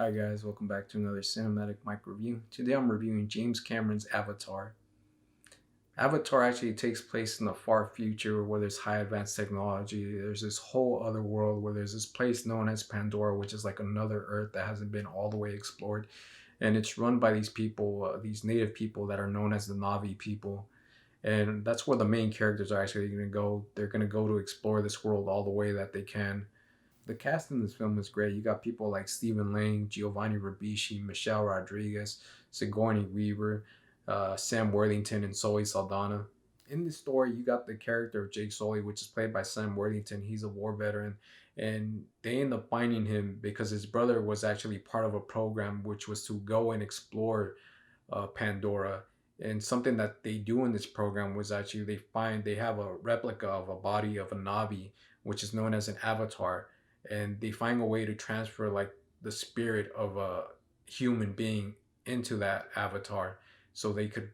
Hi guys, welcome back to another cinematic mic review. Today I'm reviewing James Cameron's Avatar. Avatar actually takes place in the far future where there's high advanced technology. There's this whole other world where there's this place known as Pandora, which is like another Earth that hasn't been all the way explored. And it's run by these people, these native people that are known as the Navi people. And that's where the main characters are actually going to go. They're going to go to explore this world all the way that they can. The cast in this film is great. You got people like Stephen Lang, Giovanni Ribisi, Michelle Rodriguez, Sigourney Weaver, Sam Worthington, and Zoe Saldana. In the story, you got the character of Jake Sully, which is played by Sam Worthington. He's a war veteran, and they end up finding him because his brother was actually part of a program which was to go and explore Pandora. And something that they do in this program was actually they have a replica of a body of a Navi, which is known as an avatar, and they find a way to transfer like the spirit of a human being into that avatar, so they could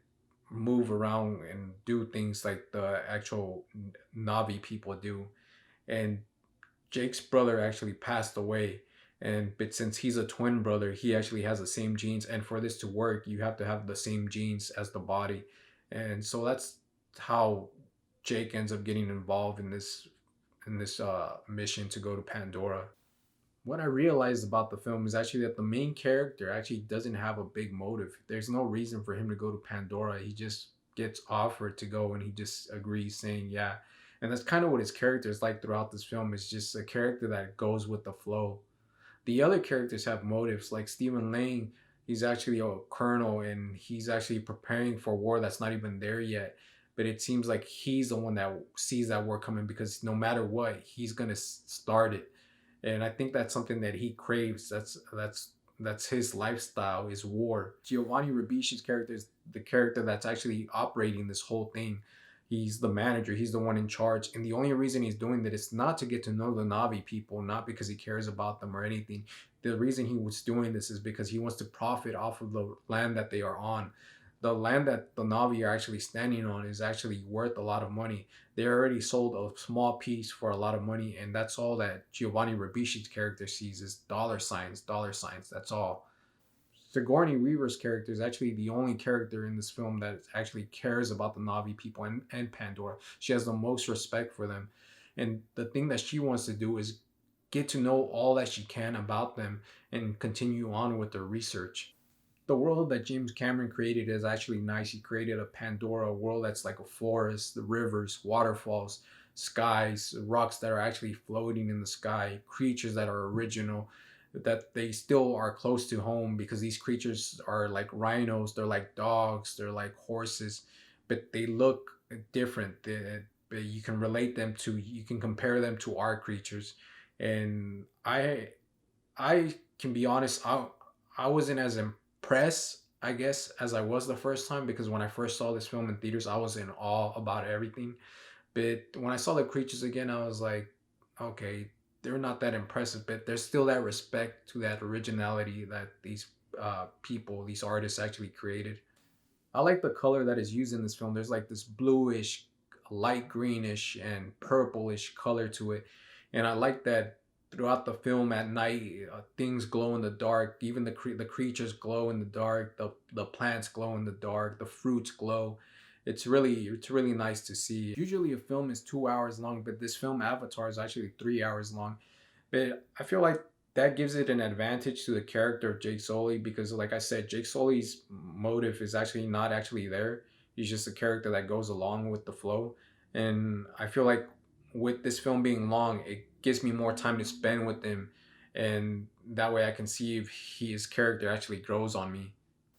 move around and do things like the actual Navi people do. And Jake's brother actually passed away, but since he's a twin brother, he actually has the same genes. And for this to work, you have to have the same genes as the body, and so that's how Jake ends up getting involved in this mission to go to Pandora. What I realized about the film is actually that the main character actually doesn't have a big motive. There's no reason for him to go to Pandora. He just gets offered to go and he just agrees, saying yeah. And that's kind of what his character is like throughout this film. It's just a character that goes with the flow. The other characters have motives, like Stephen Lang. He's actually a colonel and he's actually preparing for war that's not even there yet. But it seems like he's the one that sees that war coming because no matter what, he's gonna start it. And I think that's something that he craves. That's his lifestyle, is war. Giovanni Ribisi's character is the character that's actually operating this whole thing. He's the manager, he's the one in charge. And the only reason he's doing that is not to get to know the Navi people, not because he cares about them or anything. The reason he was doing this is because he wants to profit off of the land that they are on. The land that the Navi are actually standing on is actually worth a lot of money. They already sold a small piece for a lot of money, and that's all that Giovanni Ribisi's character sees is dollar signs, dollar signs. That's all. Sigourney Weaver's character is actually the only character in this film that actually cares about the Navi people and Pandora. She has the most respect for them. And the thing that she wants to do is get to know all that she can about them and continue on with her research. The world that James Cameron created is actually nice. He created a Pandora world that's like a forest, the rivers, waterfalls, skies, rocks that are actually floating in the sky, creatures that are original, that they still are close to home because these creatures are like rhinos, they're like dogs, they're like horses, but they look different. But you can you can compare them to our creatures. And I can be honest, I wasn't as impressed, I guess, as I was the first time, because when I first saw this film in theaters, I was in awe about everything. But when I saw the creatures again, I was like, okay, they're not that impressive, but there's still that respect to that originality that these people, these artists actually created. I like the color that is used in this film. There's like this bluish, light greenish, and purplish color to it. And I like that throughout the film at night, things glow in the dark. Even the creatures glow in the dark. The plants glow in the dark. The fruits glow. It's really nice to see. Usually a film is 2 hours long, but this film Avatar is actually 3 hours long. But I feel like that gives it an advantage to the character of Jake Sully because, like I said, Jake Sully's motive is actually not actually there. He's just a character that goes along with the flow. And I feel like with this film being long, it gives me more time to spend with him. And that way I can see if his character actually grows on me.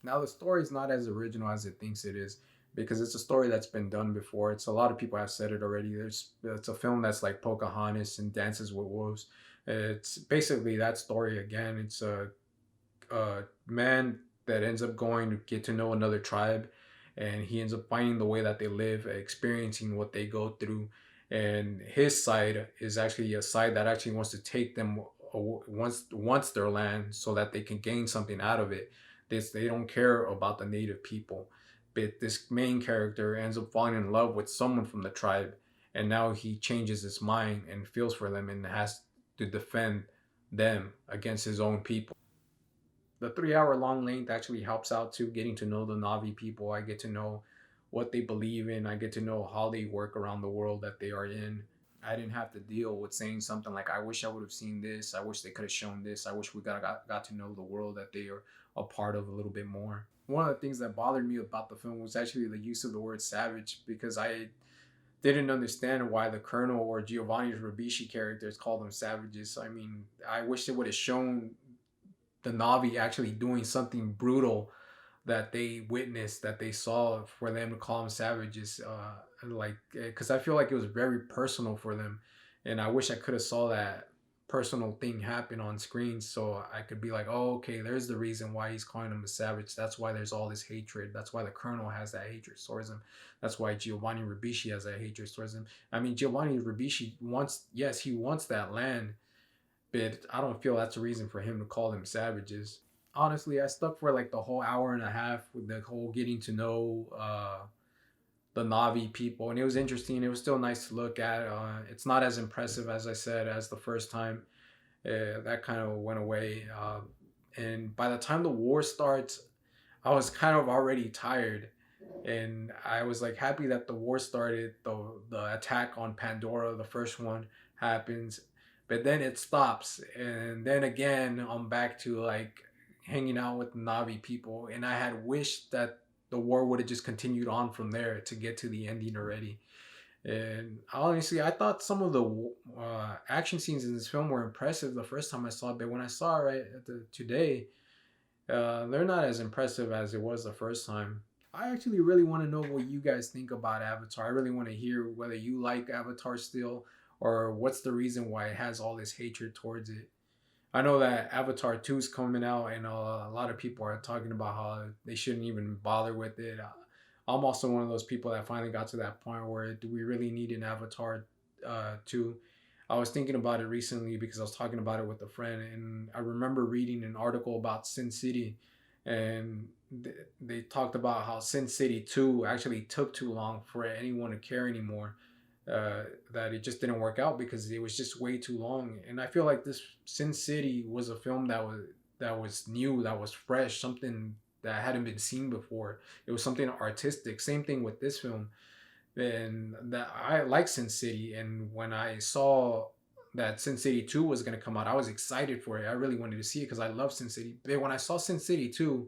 Now, the story is not as original as it thinks it is because it's a story that's been done before. It's a lot of people have said it already. It's a film that's like Pocahontas and Dances with Wolves. It's basically that story again. It's a man that ends up going to get to know another tribe, and he ends up finding the way that they live, experiencing what they go through. And his side is actually a side that actually wants to take them once their land so that they can gain something out of it. They don't care about the native people, but this main character ends up falling in love with someone from the tribe, and now he changes his mind and feels for them and has to defend them against his own people. The 3 hour long length actually helps out too, getting to know the Navi people. I get to know what they believe in. I get to know how they work around the world that they are in. I didn't have to deal with saying something like, I wish I would have seen this. I wish they could have shown this. I wish we got to know the world that they are a part of a little bit more. One of the things that bothered me about the film was actually the use of the word savage, because I didn't understand why the Colonel or Giovanni's Ribisi characters call them savages. I mean, I wish they would have shown the Navi actually doing something brutal that they witnessed, that they saw, for them to call them savages. Like, because I feel like it was very personal for them, and I wish I could have saw that personal thing happen on screen, so I could be like, oh, okay, there's the reason why he's calling him a savage. That's why there's all this hatred. That's why the Colonel has that hatred towards him. That's why Giovanni Ribisi has that hatred towards him. I mean, Giovanni Ribisi wants, yes, he wants that land, but I don't feel that's a reason for him to call them savages. Honestly, I stuck for like the whole hour and a half with the whole getting to know the Navi people, and it was interesting. It was still nice to look at. It's not as impressive, as I said, as the first time. That kind of went away. And by the time the war starts, I was kind of already tired, and I was like happy that the war started. The attack on Pandora, the first one, happens, but then it stops, and then again I'm back to like hanging out with the Navi people, and I had wished that the war would have just continued on from there to get to the ending already. And honestly, I thought some of the action scenes in this film were impressive the first time I saw it, but when I saw it today, they're not as impressive as it was the first time. I actually really want to know what you guys think about Avatar. I really want to hear whether you like Avatar still, or what's the reason why it has all this hatred towards it. I know that Avatar 2 is coming out, and a lot of people are talking about how they shouldn't even bother with it. I'm also one of those people that finally got to that point where, do we really need an Avatar 2? I was thinking about it recently because I was talking about it with a friend, and I remember reading an article about Sin City, and they talked about how Sin City 2 actually took too long for anyone to care anymore. That it just didn't work out because it was just way too long. And I feel like this Sin City was a film that was new, that was fresh, something that hadn't been seen before. It was something artistic. Same thing with this film. And that I like Sin City, and when I saw that Sin City 2 was going to come out, I was excited for it. I really wanted to see it because I love Sin City. But when I saw Sin City 2,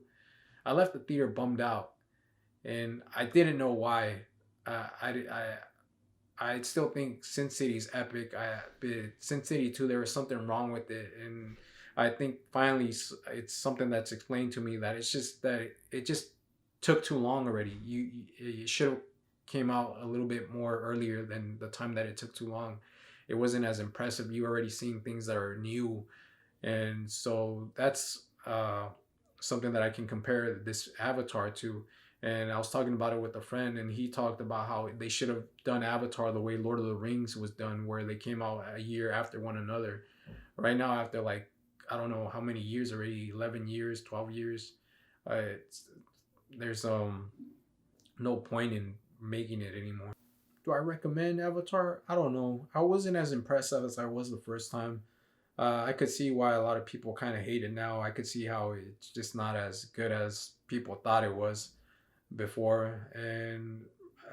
I left the theater bummed out, and I didn't know why. I still think Sin City's epic. But Sin City 2, there was something wrong with it, and I think finally it's something that's explained to me, that it's just that it just took too long already. You should have came out a little bit more earlier than the time that it took too long. It wasn't as impressive. You already seen things that are new, and so that's something that I can compare this Avatar to. And I was talking about it with a friend, and he talked about how they should have done Avatar the way Lord of the Rings was done, where they came out a year after one another. Right now, after like, I don't know how many years already, 11 years, 12 years, there's no point in making it anymore. Do I recommend Avatar? I don't know. I wasn't as impressed as I was the first time. I could see why a lot of people kind of hate it now. I could see how it's just not as good as people thought it was before. And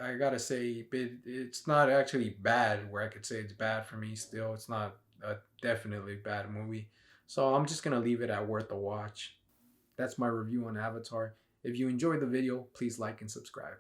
I gotta say, it's not actually bad where I could say it's bad for me still. It's not a definitely bad movie. So I'm just gonna leave it at worth a watch. That's my review on Avatar. If you enjoyed the video, please like and subscribe.